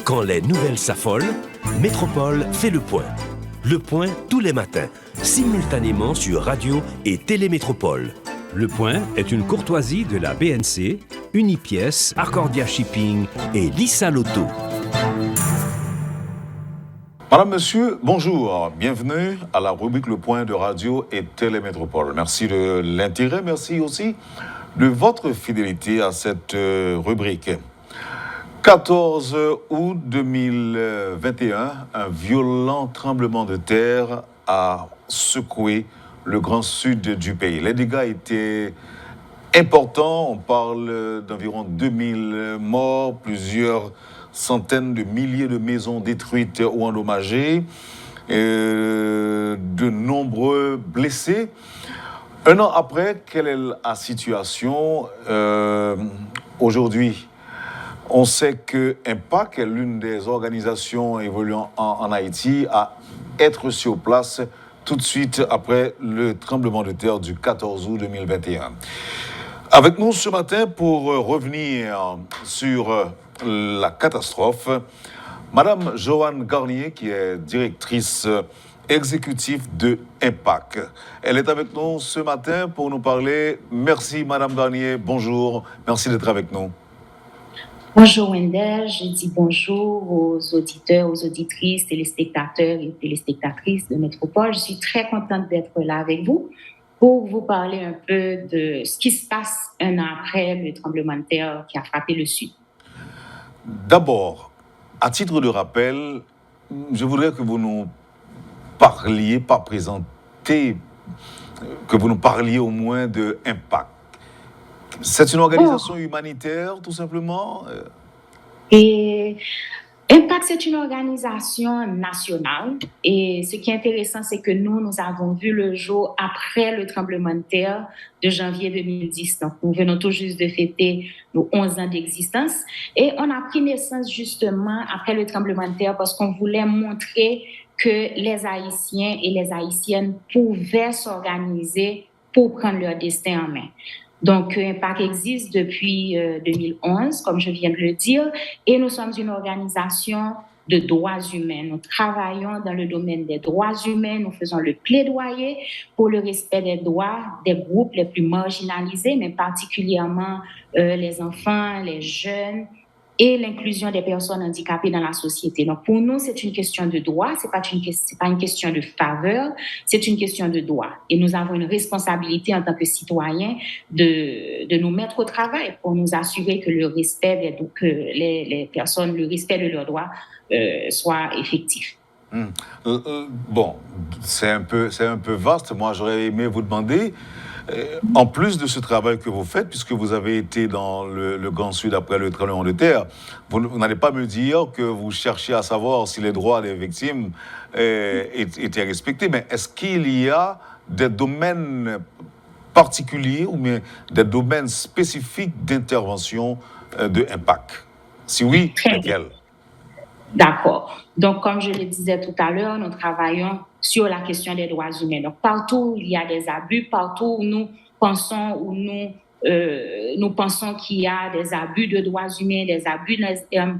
Quand les nouvelles s'affolent, Métropole fait le point. Le point tous les matins, simultanément sur Radio et Télémétropole. Le point est une courtoisie de la BNC, Unipièce, Arcordia Shipping et Lisa Lotto. Madame, Monsieur, bonjour. Bienvenue à la rubrique Le Point de Radio et Télémétropole. Merci de l'intérêt, merci aussi de votre fidélité à cette rubrique. 14 août 2021, un violent tremblement de terre a secoué le grand sud du pays. Les dégâts étaient importants, on parle d'environ 2000 morts, plusieurs centaines de milliers de maisons détruites ou endommagées, de nombreux blessés. Un an après, quelle est la situation aujourd'hui? On sait que Impact est l'une des organisations évoluant en Haïti à être sur place tout de suite après le tremblement de terre du 14 août 2021. Avec nous ce matin pour revenir sur la catastrophe, Madame Joanne Garnier, qui est directrice exécutive de Impact. Elle est avec nous ce matin pour nous parler. Merci Madame Garnier, bonjour, merci d'être avec nous. Bonjour Wendell, je dis bonjour aux auditeurs, aux auditrices, téléspectateurs et téléspectatrices de Métropole. Je suis très contente d'être là avec vous pour vous parler un peu de ce qui se passe un an après le tremblement de terre qui a frappé le Sud. D'abord, à titre de rappel, je voudrais que vous nous parliez, pas présenter, que vous nous parliez au moins de Impact. C'est une organisation humanitaire, tout simplement. Et Impact, c'est une organisation nationale. Et ce qui est intéressant, c'est que nous avons vu le jour après le tremblement de terre de janvier 2010. Donc, nous venons tout juste de fêter nos 11 ans d'existence. Et on a pris naissance justement après le tremblement de terre parce qu'on voulait montrer que les Haïtiens et les Haïtiennes pouvaient s'organiser pour prendre leur destin en main. Donc, Impact existe depuis 2011, comme je viens de le dire, et nous sommes une organisation de droits humains. Nous travaillons dans le domaine des droits humains, nous faisons le plaidoyer pour le respect des droits des groupes les plus marginalisés, mais particulièrement les enfants, les jeunes, et l'inclusion des personnes handicapées dans la société. Donc, pour nous, c'est une question de droit, c'est pas une question de faveur, c'est une question de droit. Et nous avons une responsabilité en tant que citoyens de nous mettre au travail pour nous assurer que le respect que les personnes, le respect de leurs droits soit effectif. Bon, c'est un peu vaste. Moi, j'aurais aimé vous demander, en plus de ce travail que vous faites, puisque vous avez été dans le Grand Sud après le tremblement de terre, vous n'allez pas me dire que vous cherchez à savoir si les droits des victimes étaient respectés, mais est-ce qu'il y a des domaines particuliers ou bien des domaines spécifiques d'intervention de Impact? Si oui, lesquels? D'accord. Donc, comme je le disais tout à l'heure, nous travaillons sur la question des droits humains. Donc, partout où il y a des abus, partout où nous pensons qu'il y a des abus de droits humains, des abus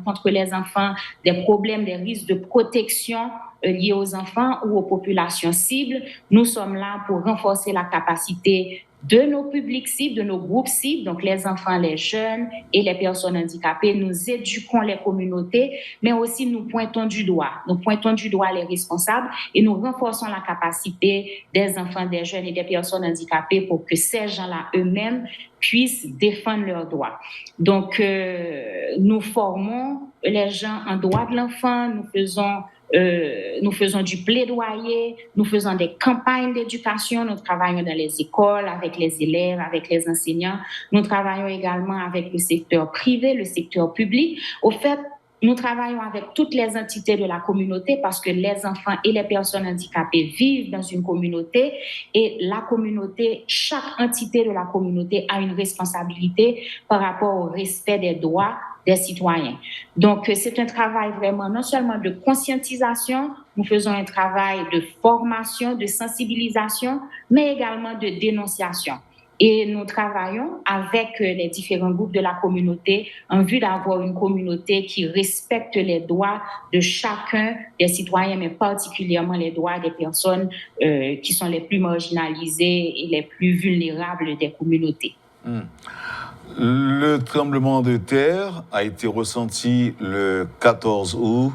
contre les enfants, des problèmes, des risques de protection liés aux enfants ou aux populations cibles, nous sommes là pour renforcer la capacité de nos publics cibles, de nos groupes cibles, donc les enfants, les jeunes et les personnes handicapées. Nous éduquons les communautés, mais aussi nous pointons du doigt. Nous pointons du doigt les responsables et nous renforçons la capacité des enfants, des jeunes et des personnes handicapées pour que ces gens-là eux-mêmes puissent défendre leurs droits. Donc, nous formons les gens en droit de l'enfant, nous faisons du plaidoyer, nous faisons des campagnes d'éducation, nous travaillons dans les écoles, avec les élèves, avec les enseignants. Nous travaillons également avec le secteur privé, le secteur public. Au fait, nous travaillons avec toutes les entités de la communauté parce que les enfants et les personnes handicapées vivent dans une communauté et la communauté, chaque entité de la communauté a une responsabilité par rapport au respect des droits des citoyens. Donc, c'est un travail vraiment non seulement de conscientisation, nous faisons un travail de formation, de sensibilisation, mais également de dénonciation. Et nous travaillons avec les différents groupes de la communauté en vue d'avoir une communauté qui respecte les droits de chacun des citoyens, mais particulièrement les droits des personnes qui sont les plus marginalisées et les plus vulnérables des communautés. Le tremblement de terre a été ressenti le 14 août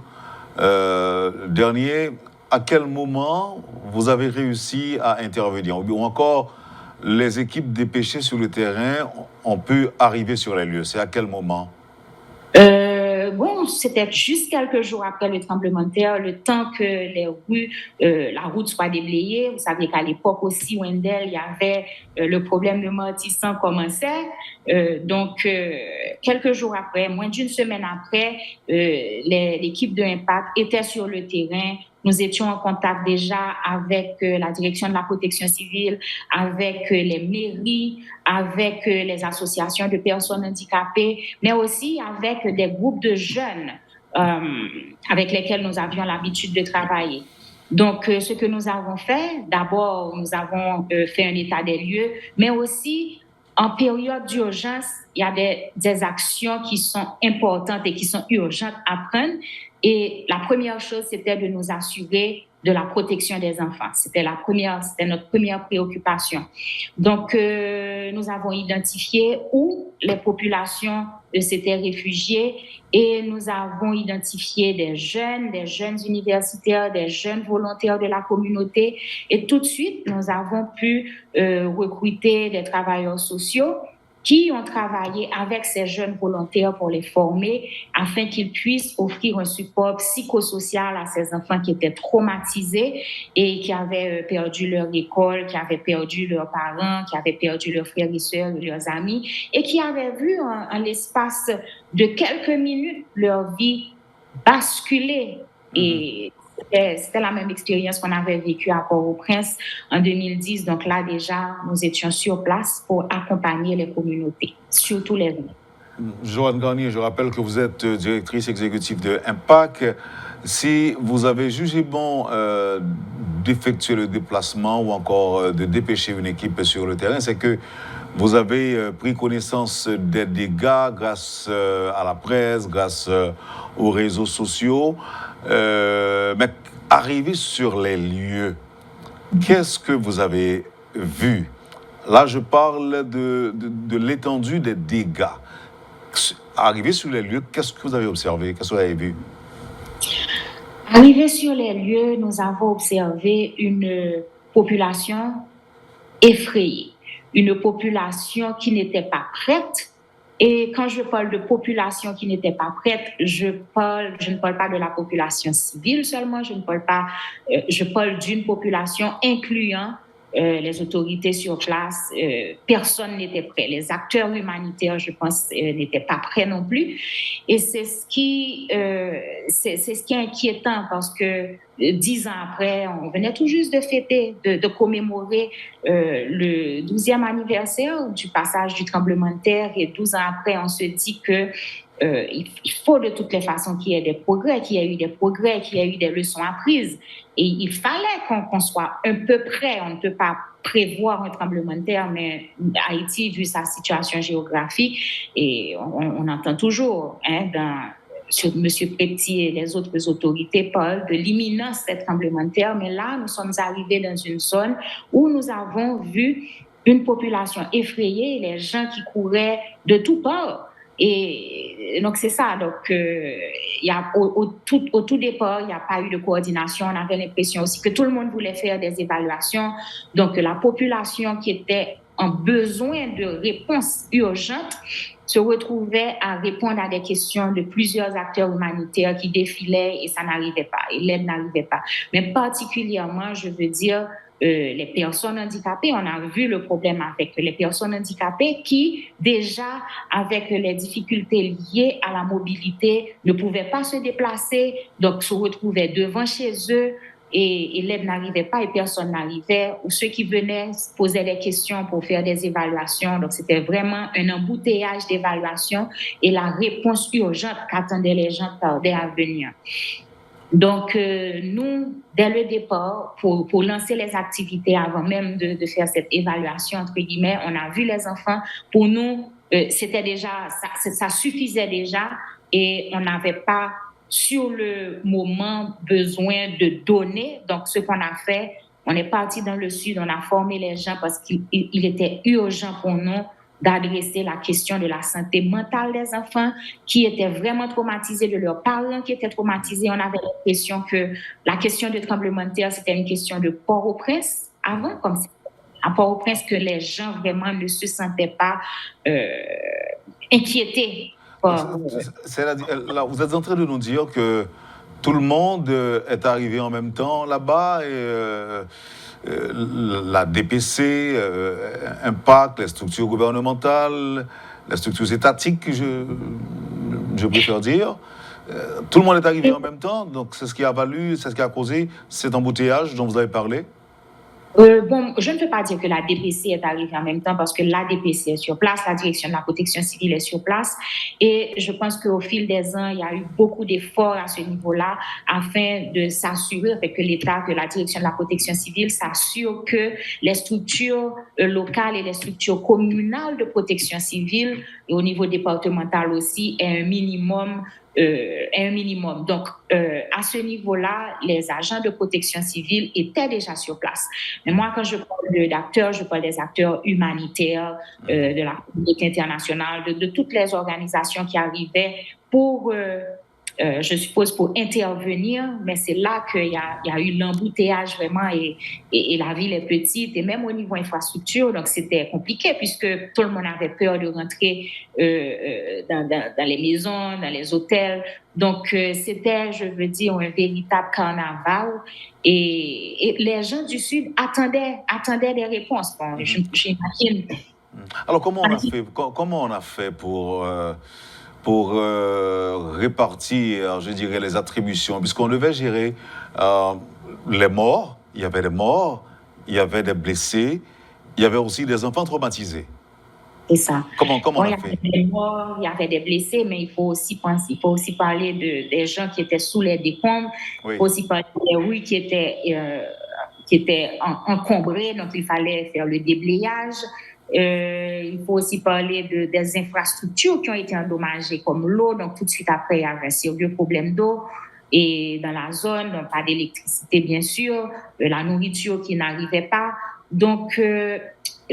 dernier. À quel moment vous avez réussi à intervenir? Ou encore, les équipes dépêchées sur le terrain ont pu arriver sur les lieux. C'est à quel moment? Bon, c'était juste quelques jours après le tremblement de terre, le temps que les rues, la route soit déblayée. Vous savez qu'à l'époque aussi, Wendell, il y avait le problème de mortissant commençait. Donc, quelques jours après, moins d'une semaine après, l'équipe de Impact était sur le terrain. Nous étions en contact déjà avec la direction de la protection civile, avec les mairies, avec les associations de personnes handicapées, mais aussi avec des groupes de jeunes avec lesquels nous avions l'habitude de travailler. Donc, ce que nous avons fait, d'abord, nous avons fait un état des lieux, mais aussi en période d'urgence, il y a des actions qui sont importantes et qui sont urgentes à prendre. Et la première chose, c'était de nous assurer de la protection des enfants. C'était notre première préoccupation. Donc, nous avons identifié où les populations s'étaient réfugiées et nous avons identifié des jeunes universitaires, des jeunes volontaires de la communauté. Et tout de suite, nous avons pu recruter des travailleurs sociaux qui ont travaillé avec ces jeunes volontaires pour les former afin qu'ils puissent offrir un support psychosocial à ces enfants qui étaient traumatisés et qui avaient perdu leur école, qui avaient perdu leurs parents, qui avaient perdu leurs frères et sœurs, leurs amis et qui avaient vu en l'espace de quelques minutes leur vie basculer. Et c'était la même expérience qu'on avait vécue à Port-au-Prince en 2010. Donc là, déjà, nous étions sur place pour accompagner les communautés, surtout les villes. Joanne Garnier, je rappelle que vous êtes directrice exécutive de Impact. Si vous avez jugé bon d'effectuer le déplacement ou encore de dépêcher une équipe sur le terrain, c'est que vous avez pris connaissance des dégâts grâce à la presse, grâce aux réseaux sociaux. Mais arrivé sur les lieux, qu'est-ce que vous avez vu? Là, je parle de l'étendue des dégâts. Arrivé sur les lieux, qu'est-ce que vous avez observé? Qu'est-ce que vous avez vu? Arrivé sur les lieux, nous avons observé une population effrayée, une population qui n'était pas prête. Et quand je parle de population qui n'était pas prête, je ne parle pas de la population civile seulement, je parle d'une population incluant les autorités sur place. Personne n'était prêt. Les acteurs humanitaires, je pense, n'étaient pas prêts non plus. Et c'est ce qui est inquiétant parce que 10 ans après, on venait tout juste de fêter, de commémorer le 12e anniversaire du passage du tremblement de terre. Et 12 ans après, on se dit que il faut de toutes les façons qu'il y ait des progrès, qu'il y ait eu des progrès, qu'il y ait eu des leçons apprises. Et il fallait qu'on soit un peu près. On ne peut pas prévoir un tremblement de terre, mais Haïti, vu sa situation géographique, et on entend toujours sur M. Petit et les autres autorités parlent de l'imminence des tremblements de terre, mais là, nous sommes arrivés dans une zone où nous avons vu une population effrayée, les gens qui couraient de toutes parts. Et donc, c'est ça. Donc, au tout départ, il n'y a pas eu de coordination. On avait l'impression aussi que tout le monde voulait faire des évaluations. Donc, la population qui était en besoin de réponses urgentes se retrouvait à répondre à des questions de plusieurs acteurs humanitaires qui défilaient et ça n'arrivait pas, et l'aide n'arrivait pas. Mais particulièrement, je veux dire, les personnes handicapées, on a vu le problème avec les personnes handicapées qui, déjà, avec les difficultés liées à la mobilité, ne pouvaient pas se déplacer, donc se retrouvaient devant chez eux et l'aide n'arrivait pas et personne n'arrivait, ou ceux qui venaient posaient des questions pour faire des évaluations. Donc, c'était vraiment un embouteillage d'évaluation et la réponse urgente qu'attendaient les gens tardaient à venir. Donc, nous, dès le départ, pour lancer les activités avant même de faire cette évaluation, entre guillemets, on a vu les enfants. Pour nous, c'était déjà, ça suffisait déjà et on n'avait pas sur le moment besoin de donner. Donc, ce qu'on a fait, on est parti dans le sud, on a formé les gens parce qu'il était urgent pour nous d'adresser la question de la santé mentale des enfants qui étaient vraiment traumatisés, de leurs parents qui étaient traumatisés. On avait l'impression que la question de tremblement de terre, c'était une question de Port-au-Prince avant, comme c'est à Port-au-Prince que les gens vraiment ne se sentaient pas inquiétés. Là, vous êtes en train de nous dire que tout le monde est arrivé en même temps là-bas et la DPC impacte les structures gouvernementales, les structures étatiques, je préfère dire. Tout le monde est arrivé en même temps, donc c'est ce qui a valu, c'est ce qui a causé cet embouteillage dont vous avez parlé. Bon, je ne peux pas dire que la DPC est arrivée en même temps parce que la DPC est sur place, la direction de la protection civile est sur place et je pense qu'au fil des ans, il y a eu beaucoup d'efforts à ce niveau-là afin de s'assurer que l'État, que la direction de la protection civile s'assure que les structures locales et les structures communales de protection civile et au niveau départemental aussi aient un minimum. Donc, à ce niveau-là, les agents de protection civile étaient déjà sur place. Mais moi, quand je parle d'acteurs, je parle des acteurs humanitaires, de la communauté internationale, de toutes les organisations qui arrivaient pour... je suppose, pour intervenir, mais c'est là qu'il y a eu l'embouteillage vraiment et la ville est petite et même au niveau infrastructure, donc c'était compliqué puisque tout le monde avait peur de rentrer dans les maisons, dans les hôtels. Donc, c'était, je veux dire, un véritable carnaval et les gens du Sud attendaient des réponses. Bon, j'imagine. Alors, comment on a fait pour répartir, je dirais, les attributions, puisqu'on devait gérer les morts, il y avait des morts, il y avait des blessés, il y avait aussi des enfants traumatisés. C'est ça. Comment on a fait? Il y avait des morts, il y avait des blessés, mais il faut aussi parler des gens qui étaient sous les décombres, il faut aussi parler des rues qui étaient encombrées, donc il fallait faire le déblayage. Il faut aussi parler des infrastructures qui ont été endommagées comme l'eau. Donc, tout de suite après, il y avait un sérieux problème d'eau. Et dans la zone, donc, pas d'électricité, bien sûr, la nourriture qui n'arrivait pas. Donc,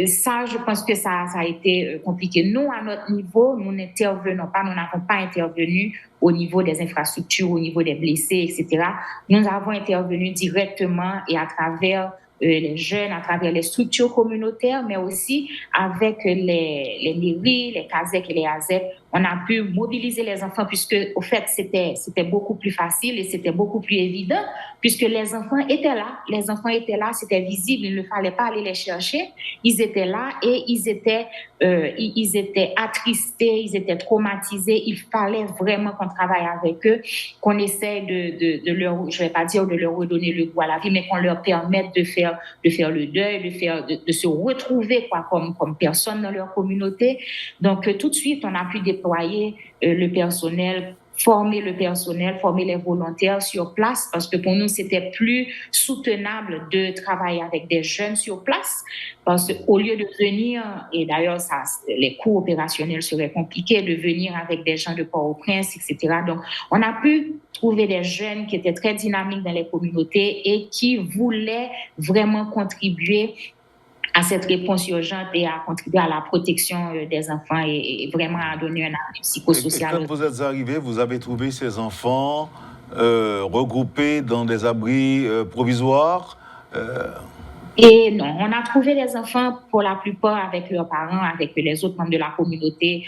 ça, je pense que ça a été compliqué. Nous, à notre niveau, nous n'intervenons pas, nous n'avons pas intervenu au niveau des infrastructures, au niveau des blessés, etc. Nous avons intervenu directement et à travers les jeunes, à travers les structures communautaires, mais aussi avec les mairies, les CASEC et les ASEC. On a pu mobiliser les enfants puisque, au fait, c'était beaucoup plus facile et c'était beaucoup plus évident puisque les enfants étaient là. Les enfants étaient là, c'était visible, il ne fallait pas aller les chercher. Ils étaient là et ils étaient attristés, ils étaient traumatisés. Il fallait vraiment qu'on travaille avec eux, qu'on essaie de leur, je vais pas dire de leur redonner le goût à la vie, mais qu'on leur permette de faire le deuil, de se retrouver comme personne dans leur communauté. Donc, tout de suite, on a pu déployer le personnel, former les volontaires sur place, parce que pour nous, c'était plus soutenable de travailler avec des jeunes sur place, parce qu'au lieu de venir, et d'ailleurs, les coûts opérationnels seraient compliqués, de venir avec des gens de Port-au-Prince, etc. Donc, on a pu trouver des jeunes qui étaient très dynamiques dans les communautés et qui voulaient vraiment contribuer à cette réponse urgente et à contribuer à la protection des enfants et vraiment à donner un appui psychosocial. Et quand vous êtes arrivé, vous avez trouvé ces enfants regroupés dans des abris provisoires Et non, on a trouvé les enfants pour la plupart avec leurs parents, avec les autres membres de la communauté,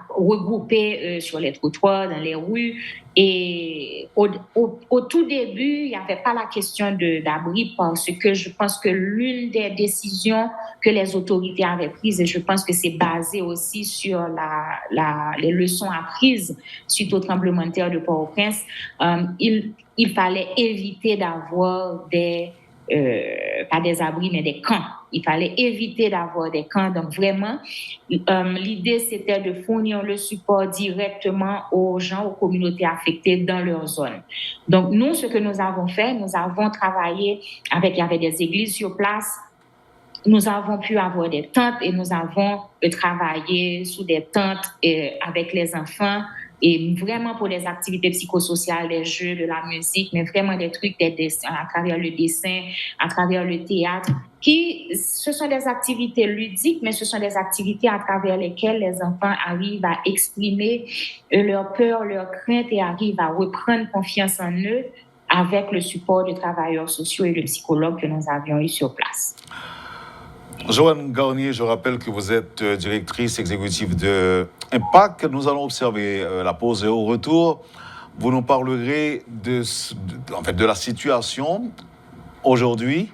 regroupés sur les trottoirs, dans les rues. Et au tout début, il n'y avait pas la question d'abri parce que je pense que l'une des décisions que les autorités avaient prises, et je pense que c'est basé aussi sur les leçons apprises suite au tremblement de terre de Port-au-Prince, il fallait éviter d'avoir des pas des abris, mais des camps. Il fallait éviter d'avoir des camps. Donc, vraiment, l'idée, c'était de fournir le support directement aux gens, aux communautés affectées dans leur zone. Donc, nous, ce que nous avons fait, nous avons travaillé il y avait des églises sur place. Nous avons pu avoir des tentes et nous avons travaillé sous des tentes avec les enfants et vraiment pour les activités psychosociales, les jeux, de la musique, mais vraiment des trucs, des dessins, à travers le dessin, à travers le théâtre, ce sont des activités ludiques, mais ce sont des activités à travers lesquelles les enfants arrivent à exprimer leur peur, leur crainte et arrivent à reprendre confiance en eux avec le support de travailleurs sociaux et de psychologues que nous avions eu sur place. Joanne Garnier, je rappelle que vous êtes directrice exécutive de Impact. Nous allons observer la pause et au retour, vous nous parlerez de la situation aujourd'hui,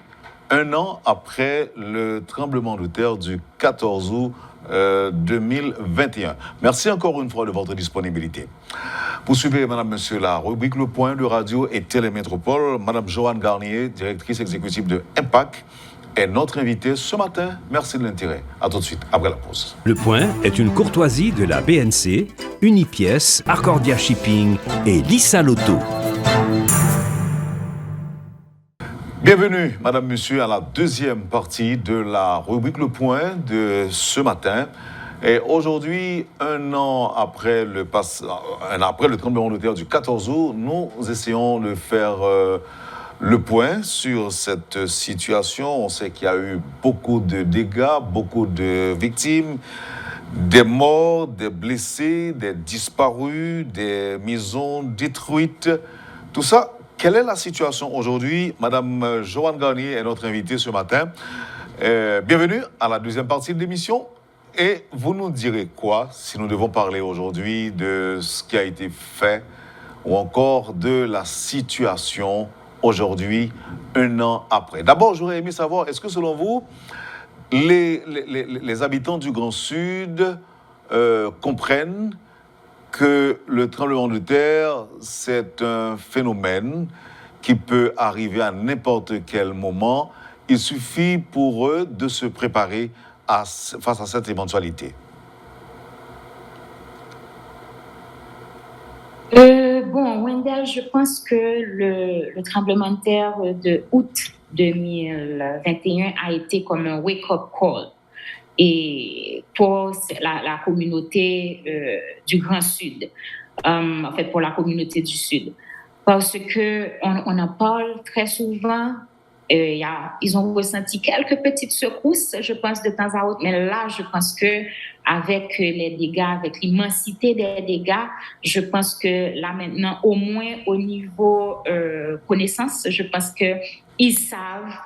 un an après le tremblement de terre du 14 août 2021. Merci encore une fois de votre disponibilité. Pour suivre, madame, monsieur, la rubrique Le Point de Radio et Télémétropole, madame Joanne Garnier, directrice exécutive de Impact, est notre invitée ce matin. Merci de l'intérêt. À tout de suite, après la pause. Le Point est une courtoisie de la BNC, Unipièce, Arcordia Shipping et Lissa Loto. Bienvenue, madame, monsieur, à la deuxième partie de la rubrique Le Point de ce matin. Et aujourd'hui, un an après le tremblement de terre du 14 août, nous essayons de faire le point sur cette situation. On sait qu'il y a eu beaucoup de dégâts, beaucoup de victimes, des morts, des blessés, des disparus, des maisons détruites. Tout ça, quelle est la situation aujourd'hui? Madame Joanne Garnier est notre invitée ce matin. Bienvenue à la deuxième partie de l'émission. Et vous nous direz quoi si nous devons parler aujourd'hui de ce qui a été fait ou encore de la situation aujourd'hui, un an après. D'abord, j'aurais aimé savoir, est-ce que selon vous, les habitants du Grand Sud comprennent que le tremblement de terre, c'est un phénomène qui peut arriver à n'importe quel moment. Il suffit pour eux de se préparer face à cette éventualité. Wendell, je pense que le tremblement de terre de août 2021 a été comme un wake-up call et pour la communauté du Grand Sud, en fait pour la communauté du Sud, parce que on en parle très souvent. Ils ont ressenti quelques petites secousses, je pense, de temps à autre. Mais là, je pense que avec les dégâts, avec l'immensité des dégâts, je pense que là maintenant, au moins au niveau connaissance, je pense qu'ils savent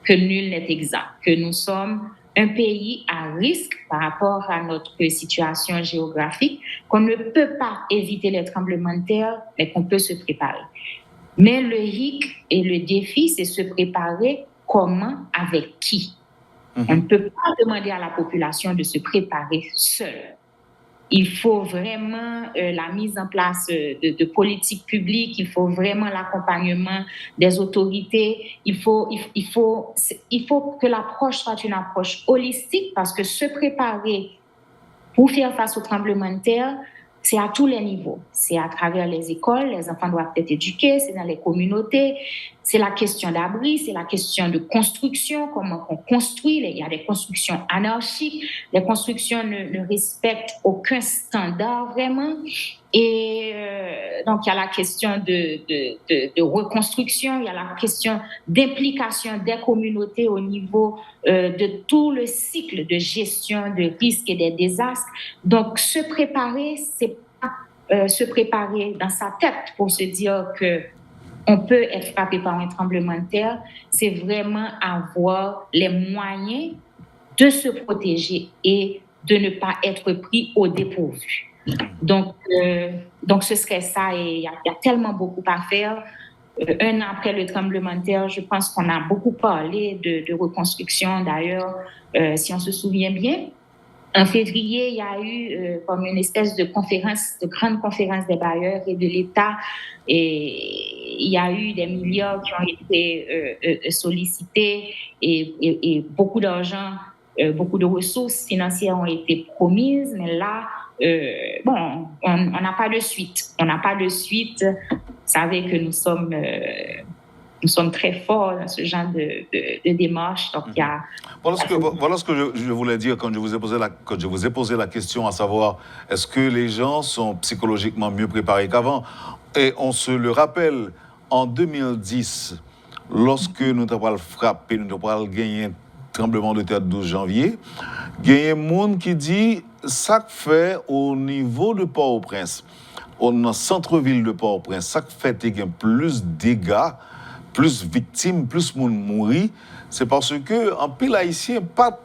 que nul n'est exempt, que nous sommes un pays à risque par rapport à notre situation géographique, qu'on ne peut pas éviter les tremblements de terre, mais qu'on peut se préparer. Mais le hic et le défi, c'est se préparer comment, avec qui. On ne peut pas demander à la population de se préparer seule. Il faut vraiment la mise en place de politiques publiques, il faut vraiment l'accompagnement des autorités, il faut que l'approche soit une approche holistique parce que se préparer pour faire face au tremblement de terre, c'est à tous les niveaux. C'est à travers les écoles, les enfants doivent être éduqués, c'est dans les communautés, c'est la question d'abri, c'est la question de construction, comment on construit. Il y a des constructions anarchiques, les constructions ne respectent aucun standard vraiment. Et donc, il y a la question de reconstruction, il y a la question d'implication des communautés au niveau de tout le cycle de gestion de risques et des désastres. Donc, se préparer, c'est pas se préparer dans sa tête pour se dire qu'on peut être frappé par un tremblement de terre, c'est vraiment avoir les moyens de se protéger et de ne pas être pris au dépourvu. Donc, ce serait ça et il y a tellement beaucoup à faire. Un an après le tremblement de terre, je pense qu'on a beaucoup parlé de reconstruction. D'ailleurs, si on se souvient bien, en février, il y a eu comme une espèce de grande conférence des bailleurs et de l'État et il y a eu des milliards qui ont été sollicités et beaucoup d'argent, beaucoup de ressources financières ont été promises, mais là, on n'a pas de suite. On n'a pas de suite. Vous savez que nous sommes très forts dans ce genre de démarche. Donc, il y a... Voilà ce que je voulais dire quand je vous ai posé la question, à savoir, est-ce que les gens sont psychologiquement mieux préparés qu'avant? Et on se le rappelle, en 2010, lorsque nous avons frappé, nous avons gagné un tremblement de terre le 12 janvier, il y a un monde qui dit, ça fait au niveau de Port-au-Prince, dans le centre-ville de Port-au-Prince, ça fait qu'il y a plus de dégâts, plus de victimes, plus de monde mourir, c'est parce que en pile haïtien pas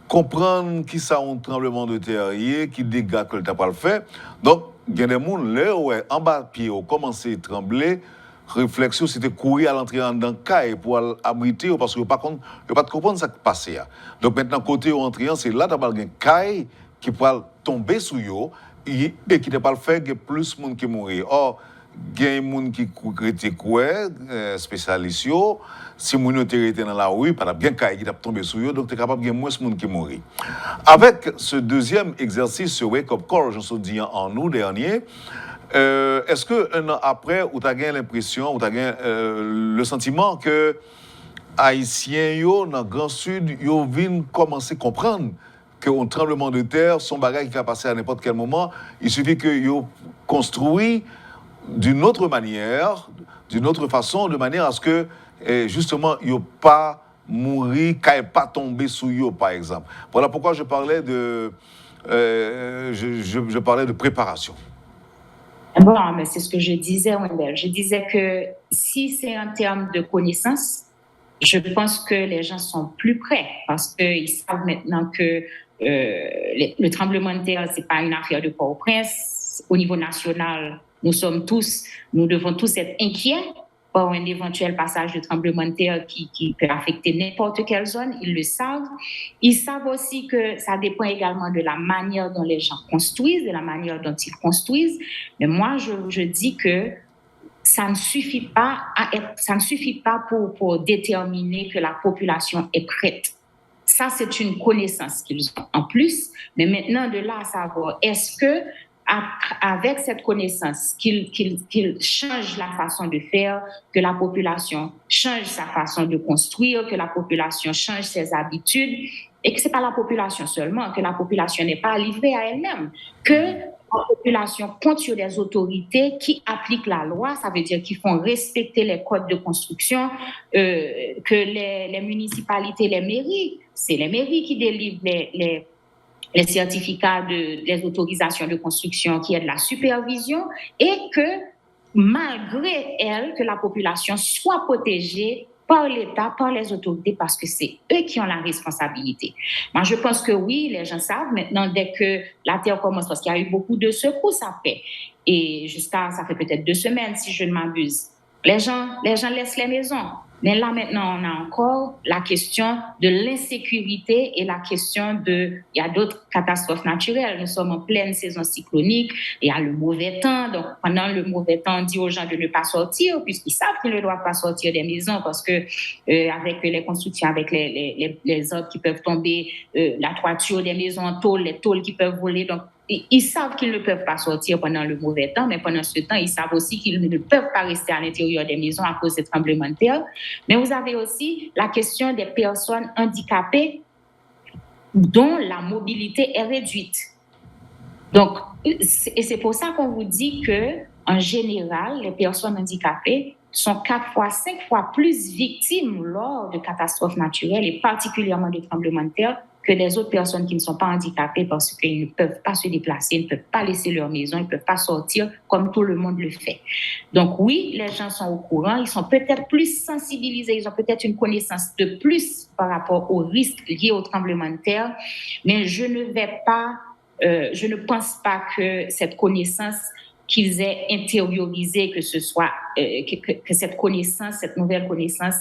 comprendre qui ça un tremblement de terre qui dégâts que t'as pas le fait. Donc il y a des gens là ouais en bas pied ont commencé à trembler. Réflexion c'était courir à l'entrée dans caille pour abriter parce que par contre pas comprendre ça qui passait. Donc maintenant côté entrée c'est là t'as pas un caille qui peut tomber sous yo et qui t'as pas le fait que plus monde qui mourir. Or il y a des gens qui critiquent spécialistes. Si les gens étaient dans la rue, pas bien qui t'a tombé sur eux, donc tu es capable de moins de monde qui mourir. Avec ce deuxième exercice, ce wake-up call, je me dit en août dernier, est-ce qu'un an après, vous avez l'impression, vous avez le sentiment que Haïtiens, dans le Grand Sud, ils viennent commencer à comprendre qu'un tremblement de terre, son bagage qui va passer à n'importe quel moment, il suffit qu'ils construisent d'une autre manière, d'une autre façon, de manière à ce que, justement, il n'y ait pas mourir, qu'il n'y pas tomber sous eux, par exemple. Voilà pourquoi je parlais de, je parlais de préparation. Bon, mais c'est ce que je disais, Wendell. Je disais que si c'est en termes de connaissances, je pense que les gens sont plus prêts parce qu'ils savent maintenant que le tremblement de terre, ce n'est pas une affaire de Port-au-Prince. Au niveau national, nous devons tous être inquiets par un éventuel passage de tremblement de terre qui peut affecter n'importe quelle zone. Ils le savent. Ils savent aussi que ça dépend également de la manière dont les gens construisent, de la manière dont ils construisent. Mais moi, je dis que ça ne suffit pas pour déterminer que la population est prête. Ça, c'est une connaissance qu'ils ont en plus. Mais maintenant, de là à savoir, est-ce que avec cette connaissance, qu'ils changent la façon de faire, que la population change sa façon de construire, que la population change ses habitudes, et que ce n'est pas la population seulement, que la population n'est pas livrée à elle-même, que la population compte sur des autorités qui appliquent la loi, ça veut dire qu'ils font respecter les codes de construction, que les municipalités, les mairies, c'est les mairies qui délivrent les certificats des autorisations de construction qui est de la supervision et que malgré elles, que la population soit protégée par l'État, par les autorités, parce que c'est eux qui ont la responsabilité. Moi, je pense que oui, les gens savent maintenant, dès que la terre commence, parce qu'il y a eu beaucoup de secousses après, et ça fait peut-être 2 semaines, si je ne m'abuse, les gens laissent les maisons. Mais là, maintenant, on a encore la question de l'insécurité et la question il y a d'autres catastrophes naturelles. Nous sommes en pleine saison cyclonique, il y a le mauvais temps. Donc, pendant le mauvais temps, on dit aux gens de ne pas sortir, puisqu'ils savent qu'ils ne doivent pas sortir des maisons, parce que avec les constructions, avec les arbres qui peuvent tomber, la toiture des maisons en tôle, les tôles qui peuvent voler. Donc, ils savent qu'ils ne peuvent pas sortir pendant le mauvais temps, mais pendant ce temps, ils savent aussi qu'ils ne peuvent pas rester à l'intérieur des maisons à cause des tremblements de terre. Mais vous avez aussi la question des personnes handicapées dont la mobilité est réduite. Donc, et c'est pour ça qu'on vous dit que, en général, les personnes handicapées sont 4 fois, 5 fois plus victimes lors de catastrophes naturelles et particulièrement de tremblements de terre que les autres personnes qui ne sont pas handicapées parce qu'ils ne peuvent pas se déplacer, ils ne peuvent pas laisser leur maison, ils ne peuvent pas sortir comme tout le monde le fait. Donc oui, les gens sont au courant, ils sont peut-être plus sensibilisés, ils ont peut-être une connaissance de plus par rapport aux risques liés au tremblement de terre, mais je ne pense pas que cette connaissance qu'ils aient intériorisé, que ce soit que cette connaissance, cette nouvelle connaissance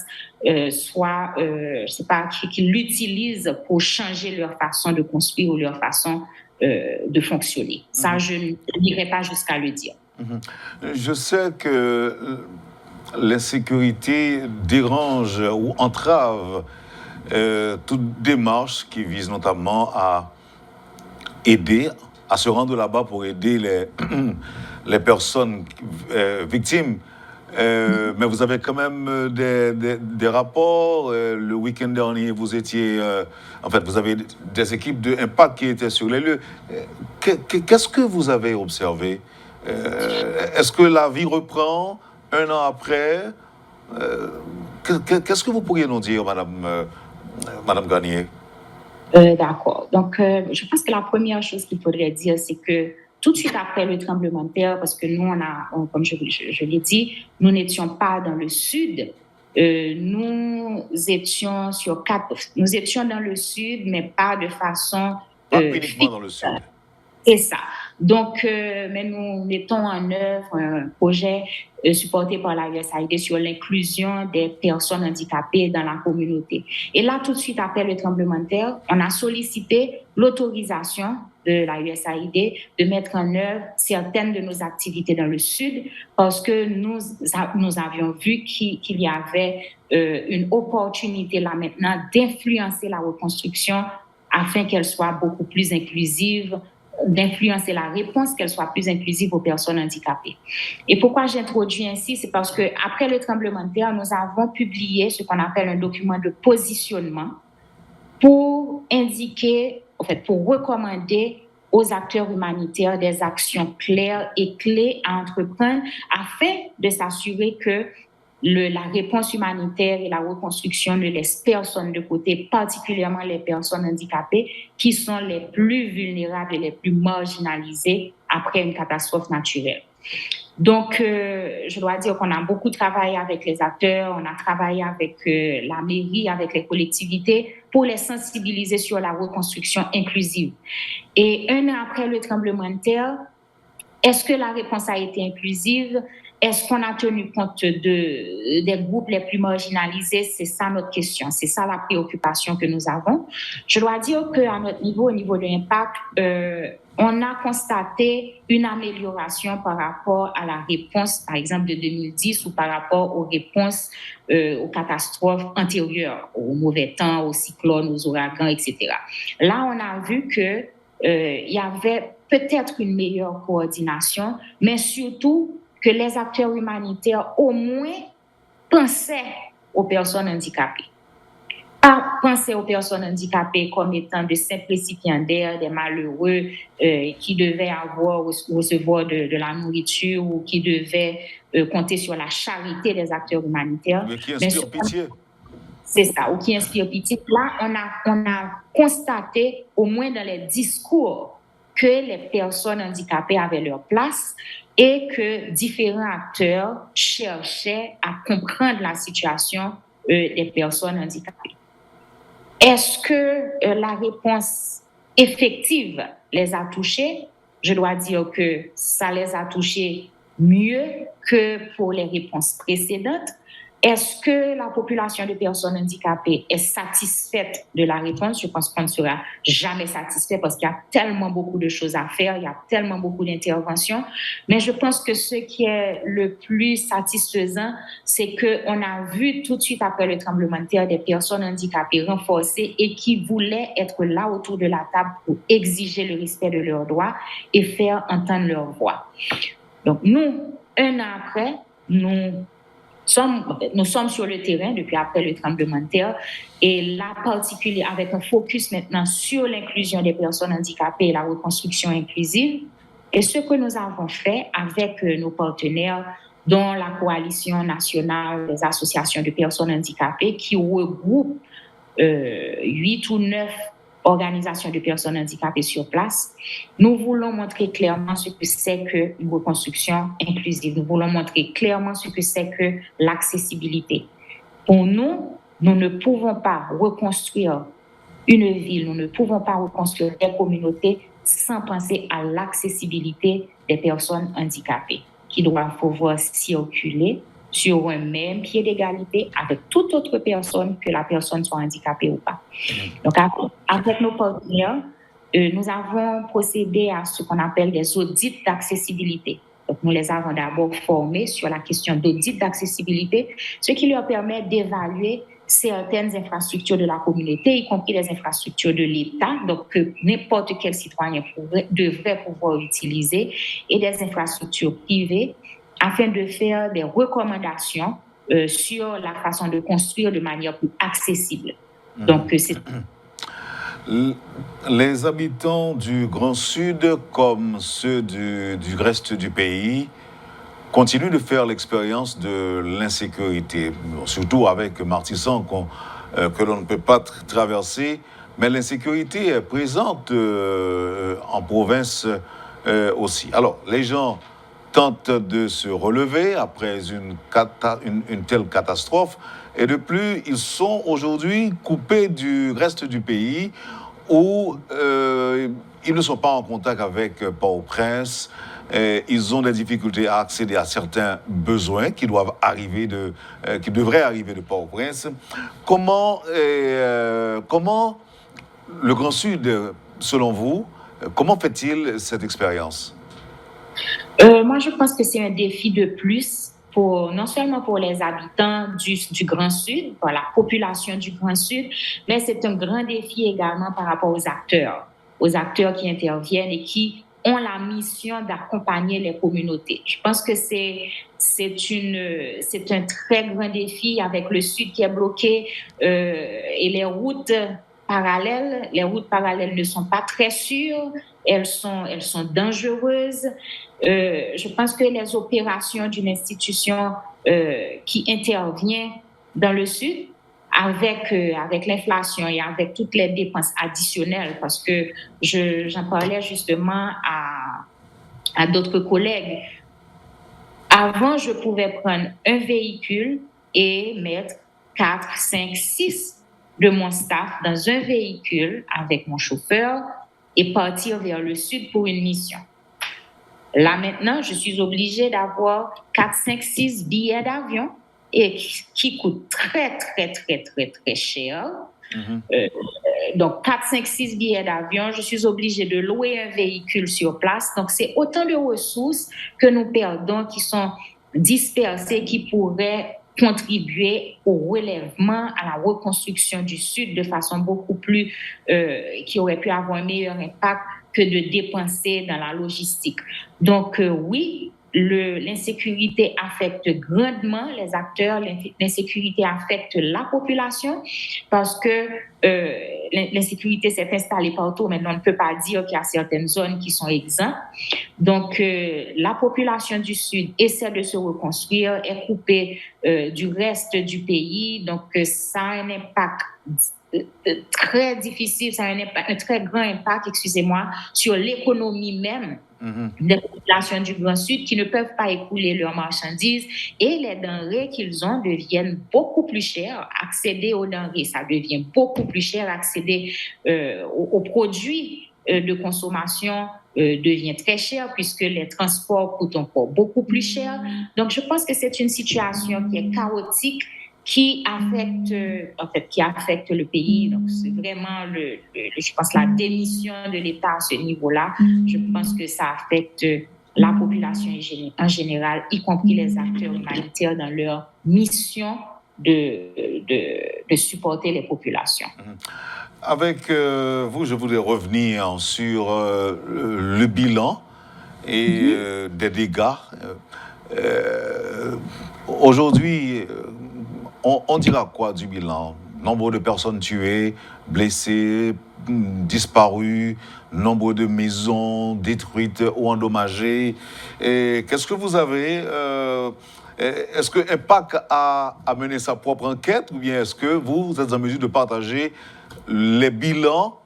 soit, je sais pas, qu'ils l'utilisent pour changer leur façon de construire ou leur façon de fonctionner. Ça, je n'irai pas jusqu'à le dire. Je sais que l'insécurité dérange ou entrave toute démarche qui vise notamment à aider, à se rendre là-bas pour aider les personnes victimes. Mais vous avez quand même des rapports. Le week-end dernier, vous avez des équipes de Impact qui étaient sur les lieux. Qu'est-ce que vous avez observé? Est-ce que la vie reprend un an après? Qu'est-ce que vous pourriez nous dire, Madame Gagné? D'accord. Donc, je pense que la première chose qu'il faudrait dire, c'est que tout de suite après le tremblement de terre, parce que nous, comme je l'ai dit, nous n'étions pas dans le sud. Nous étions dans le sud, mais pas de façon... Pas uniquement dans le sud. C'est ça. Donc, mais nous mettons en œuvre un projet supporté par la USAID sur l'inclusion des personnes handicapées dans la communauté. Et là, tout de suite après le tremblement de terre, on a sollicité l'autorisation de la USAID de mettre en œuvre certaines de nos activités dans le sud parce que nous avions vu qu'il y avait une opportunité là maintenant d'influencer la reconstruction afin qu'elle soit beaucoup plus inclusive, d'influencer la réponse, qu'elle soit plus inclusive aux personnes handicapées. Et pourquoi j'introduis ainsi? C'est parce qu'après le tremblement de terre, nous avons publié ce qu'on appelle un document de positionnement pour indiquer, pour recommander aux acteurs humanitaires des actions claires et clés à entreprendre afin de s'assurer que la réponse humanitaire et la reconstruction ne laissent personne de côté, particulièrement les personnes handicapées qui sont les plus vulnérables et les plus marginalisées après une catastrophe naturelle. Donc, je dois dire qu'on a beaucoup travaillé avec les acteurs, on a travaillé avec la mairie, avec les collectivités pour les sensibiliser sur la reconstruction inclusive. Et un an après le tremblement de terre, est-ce que la réponse a été inclusive? Est-ce qu'on a tenu compte des groupes les plus marginalisés? C'est ça notre question, c'est ça la préoccupation que nous avons. Je dois dire qu'à notre niveau, au niveau de l'Impact, on a constaté une amélioration par rapport à la réponse, par exemple, de 2010 ou par rapport aux réponses aux catastrophes antérieures, aux mauvais temps, aux cyclones, aux ouragans, etc. Là, on a vu qu'il y avait peut-être une meilleure coordination, mais surtout que les acteurs humanitaires au moins pensaient aux personnes handicapées. Pas penser aux personnes handicapées comme étant de simples récipiendaires, des malheureux qui devaient recevoir de la nourriture ou qui devaient compter sur la charité des acteurs humanitaires. Mais qui inspirent pitié. C'est ça, ou qui inspirent pitié. Là, on a constaté, au moins dans les discours, que les personnes handicapées avaient leur place et que différents acteurs cherchaient à comprendre la situation des personnes handicapées. Est-ce que la réponse effective les a touchés? Je dois dire que ça les a touchés mieux que pour les réponses précédentes. Est-ce que la population de personnes handicapées est satisfaite de la réponse? Je pense qu'on ne sera jamais satisfait parce qu'il y a tellement beaucoup de choses à faire, il y a tellement beaucoup d'interventions. Mais je pense que ce qui est le plus satisfaisant, c'est qu'on a vu tout de suite après le tremblement de terre des personnes handicapées renforcées et qui voulaient être là autour de la table pour exiger le respect de leurs droits et faire entendre leur voix. Donc nous, un an après, nous sommes sur le terrain depuis après le tremblement de terre et là, particulier avec un focus maintenant sur l'inclusion des personnes handicapées et la reconstruction inclusive. Et ce que nous avons fait avec nos partenaires, dont la Coalition nationale des associations de personnes handicapées qui regroupe 8 ou 9 organisations de personnes handicapées sur place, nous voulons montrer clairement ce que c'est qu'une reconstruction inclusive. Nous voulons montrer clairement ce que c'est que l'accessibilité. Pour nous, nous ne pouvons pas reconstruire une ville, nous ne pouvons pas reconstruire des communautés sans penser à l'accessibilité des personnes handicapées qui doivent pouvoir circuler sur un même pied d'égalité avec toute autre personne, que la personne soit handicapée ou pas. Donc, avec nos partenaires, nous avons procédé à ce qu'on appelle des audits d'accessibilité. Donc, nous les avons d'abord formés sur la question d'audit d'accessibilité, ce qui leur permet d'évaluer certaines infrastructures de la communauté, y compris les infrastructures de l'État, donc que n'importe quel citoyen devrait pouvoir utiliser, et des infrastructures privées, afin de faire des recommandations sur la façon de construire de manière plus accessible. Donc, c'est... Les habitants du Grand Sud, comme ceux du reste du pays, continuent de faire l'expérience de l'insécurité, surtout avec Martissan que l'on ne peut pas traverser, mais l'insécurité est présente en province aussi. Alors, les gens tentent de se relever après une telle catastrophe, et de plus, ils sont aujourd'hui coupés du reste du pays où ils ne sont pas en contact avec Port-au-Prince. Ils ont des difficultés à accéder à certains besoins qui devraient arriver de Port-au-Prince. Comment le Grand Sud, selon vous, comment fait-il cette expérience? Moi, je pense que c'est un défi de plus, non seulement pour les habitants du Grand Sud, pour la population du Grand Sud, mais c'est un grand défi également par rapport aux acteurs qui interviennent et qui ont la mission d'accompagner les communautés. Je pense que c'est un très grand défi avec le Sud qui est bloqué et les routes parallèles ne sont pas très sûres, elles sont dangereuses. Je pense que les opérations d'une institution qui intervient dans le Sud, avec l'inflation et avec toutes les dépenses additionnelles, parce que j'en parlais justement à d'autres collègues. Avant, je pouvais prendre un véhicule et mettre 4, 5, 6 de mon staff dans un véhicule avec mon chauffeur et partir vers le Sud pour une mission. Là, maintenant, je suis obligée d'avoir 4, 5, 6 billets d'avion et qui coûtent très, très, très, très, très cher. Donc, 4, 5, 6 billets d'avion, je suis obligée de louer un véhicule sur place. Donc, c'est autant de ressources que nous perdons qui sont dispersées, qui pourraient contribuer au relèvement, à la reconstruction du Sud de façon beaucoup plus, qui aurait pu avoir un meilleur impact que de dépenser dans la logistique. Donc, oui, l'insécurité affecte grandement les acteurs, l'insécurité affecte la population parce que l'insécurité s'est installée partout. Maintenant, on ne peut pas dire qu'il y a certaines zones qui sont exemptes. Donc, la population du Sud essaie de se reconstruire, est coupée du reste du pays. Donc, ça a un impact très difficile, ça a un très grand impact, sur l'économie même des populations du Grand Sud qui ne peuvent pas écouler leurs marchandises et les denrées qu'ils ont deviennent beaucoup plus chères. Accéder aux denrées, ça devient beaucoup plus cher. Accéder aux produits de consommation devient très cher puisque les transports coûtent encore beaucoup plus cher. Donc, je pense que c'est une situation qui est chaotique, qui affecte le pays. Donc, c'est vraiment, je pense, la démission de l'État à ce niveau-là. Je pense que ça affecte la population en général, y compris les acteurs humanitaires dans leur mission de supporter les populations. Avec vous, je voulais revenir sur le bilan et des dégâts. Aujourd'hui, on dira quoi du bilan? Nombre de personnes tuées, blessées, disparues, nombre de maisons détruites ou endommagées. Et qu'est-ce que vous avez est-ce que Impact a mené sa propre enquête ou bien est-ce que vous êtes en mesure de partager les bilans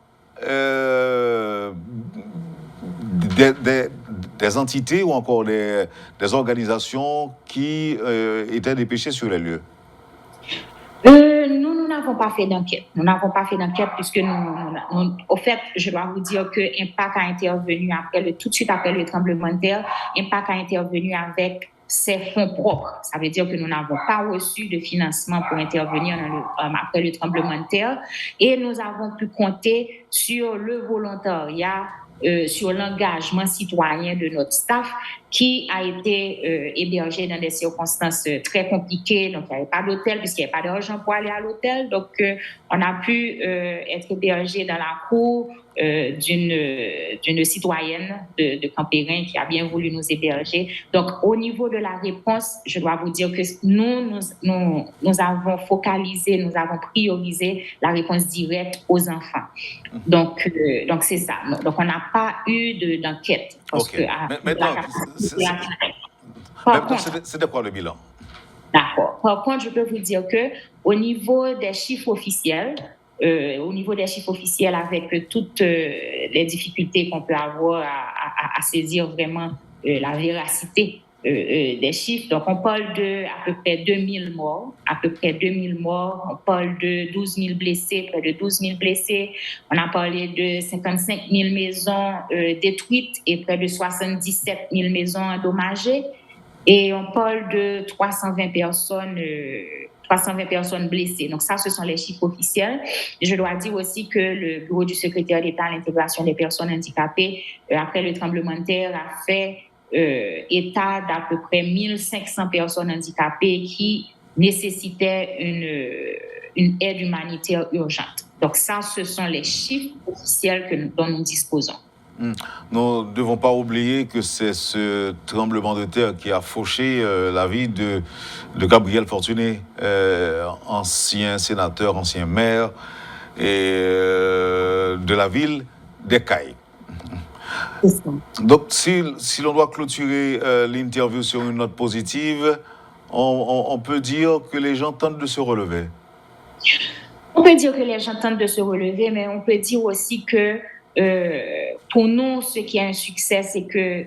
des entités ou encore des organisations qui étaient dépêchées sur les lieux? Nous n'avons pas fait d'enquête. Nous n'avons pas fait d'enquête puisque au fait, je dois vous dire que Impact a intervenu tout de suite après le tremblement de terre. Impact a intervenu avec ses fonds propres. Ça veut dire que nous n'avons pas reçu de financement pour intervenir après le tremblement de terre et nous avons pu compter sur le volontariat sur l'engagement citoyen de notre staff qui a été hébergé dans des circonstances très compliquées. Donc, il n'y avait pas d'hôtel puisqu'il n'y avait pas d'argent pour aller à l'hôtel. Donc, on a pu être hébergé dans la cour d'une citoyenne de Campérin qui a bien voulu nous héberger. Donc, au niveau de la réponse, je dois vous dire que nous avons focalisé, nous avons priorisé la réponse directe aux enfants. Donc c'est ça. Donc, on n'a pas eu d'enquête. OK. Maintenant, c'était quoi le bilan? D'accord. Par contre, je peux vous dire qu'au niveau des chiffres officiels, avec toutes les difficultés qu'on peut avoir à saisir vraiment la véracité des chiffres. Donc, on parle de à peu près 2000 morts. On parle de 12 000 blessés, près de 12 000 blessés. On a parlé de 55 000 maisons détruites et près de 77 000 maisons endommagées. Et on parle de 320 personnes blessées. Donc ça, ce sont les chiffres officiels. Je dois dire aussi que le bureau du secrétaire d'État à l'intégration des personnes handicapées, après le tremblement de terre, a fait état d'à peu près 1500 personnes handicapées qui nécessitaient une aide humanitaire urgente. Donc ça, ce sont les chiffres officiels dont nous disposons. Nous ne devons pas oublier que c'est ce tremblement de terre qui a fauché la vie de Gabriel Fortuné, ancien sénateur, ancien maire et de la ville d'Ekaï. Donc, si l'on doit clôturer l'interview sur une note positive, on peut dire que les gens tentent de se relever. On peut dire que les gens tentent de se relever, mais on peut dire aussi que pour nous, ce qui est un succès, c'est que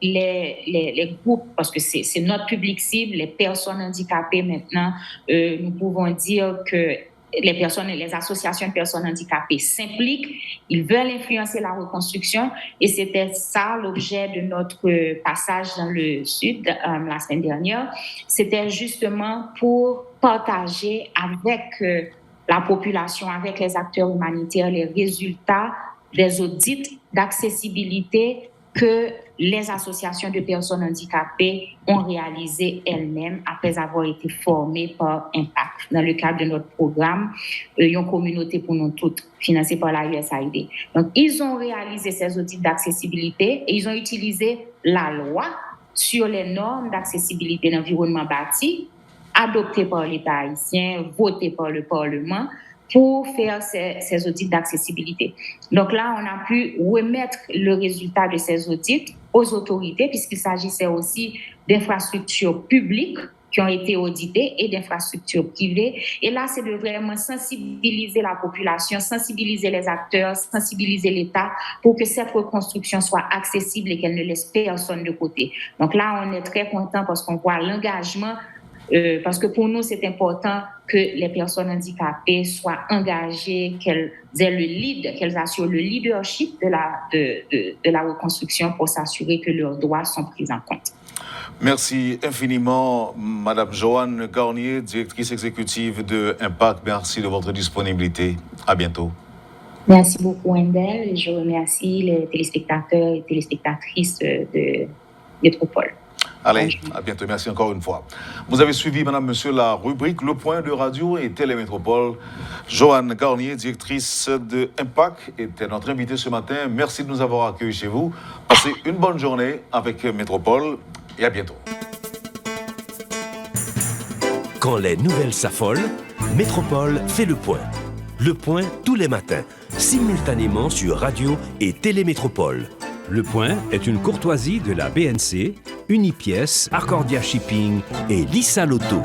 les groupes, parce que c'est notre public cible, les personnes handicapées maintenant, nous pouvons dire que les associations de personnes handicapées s'impliquent, ils veulent influencer la reconstruction et c'était ça l'objet de notre passage dans le Sud la semaine dernière. C'était justement pour partager avec la population, avec les acteurs humanitaires, les résultats des audits d'accessibilité que les associations de personnes handicapées ont réalisé elles-mêmes après avoir été formées par Impact dans le cadre de notre programme Une communauté pour nous toutes, financé par la USAID. Donc, ils ont réalisé ces audits d'accessibilité et ils ont utilisé la loi sur les normes d'accessibilité d'environnement bâti adoptée par l'État haïtien, votée par le Parlement, pour faire ces audits d'accessibilité. Donc là, on a pu remettre le résultat de ces audits aux autorités, puisqu'il s'agissait aussi d'infrastructures publiques qui ont été auditées et d'infrastructures privées. Et là, c'est de vraiment sensibiliser la population, sensibiliser les acteurs, sensibiliser l'État pour que cette reconstruction soit accessible et qu'elle ne laisse personne de côté. Donc là, on est très content parce qu'on voit l'engagement parce que pour nous, c'est important que les personnes handicapées soient engagées, qu'elles assurent le leadership de la reconstruction pour s'assurer que leurs droits sont pris en compte. Merci infiniment, Madame Joanne Garnier, directrice exécutive de Impact. Merci de votre disponibilité. À bientôt. Merci beaucoup, Wendell. Je remercie les téléspectateurs et téléspectatrices de Métropole. Allez, à bientôt. Merci encore une fois. Vous avez suivi, madame, monsieur, la rubrique Le Point de Radio et Télémétropole. Joanne Garnier, directrice de Impact, était notre invitée ce matin. Merci de nous avoir accueillis chez vous. Passez une bonne journée avec Métropole et à bientôt. Quand les nouvelles s'affolent, Métropole fait le point. Le point tous les matins, simultanément sur Radio et Télémétropole. Le Point est une courtoisie de la BNC, Unipièce, Arcordia Shipping et Lissa Lotto.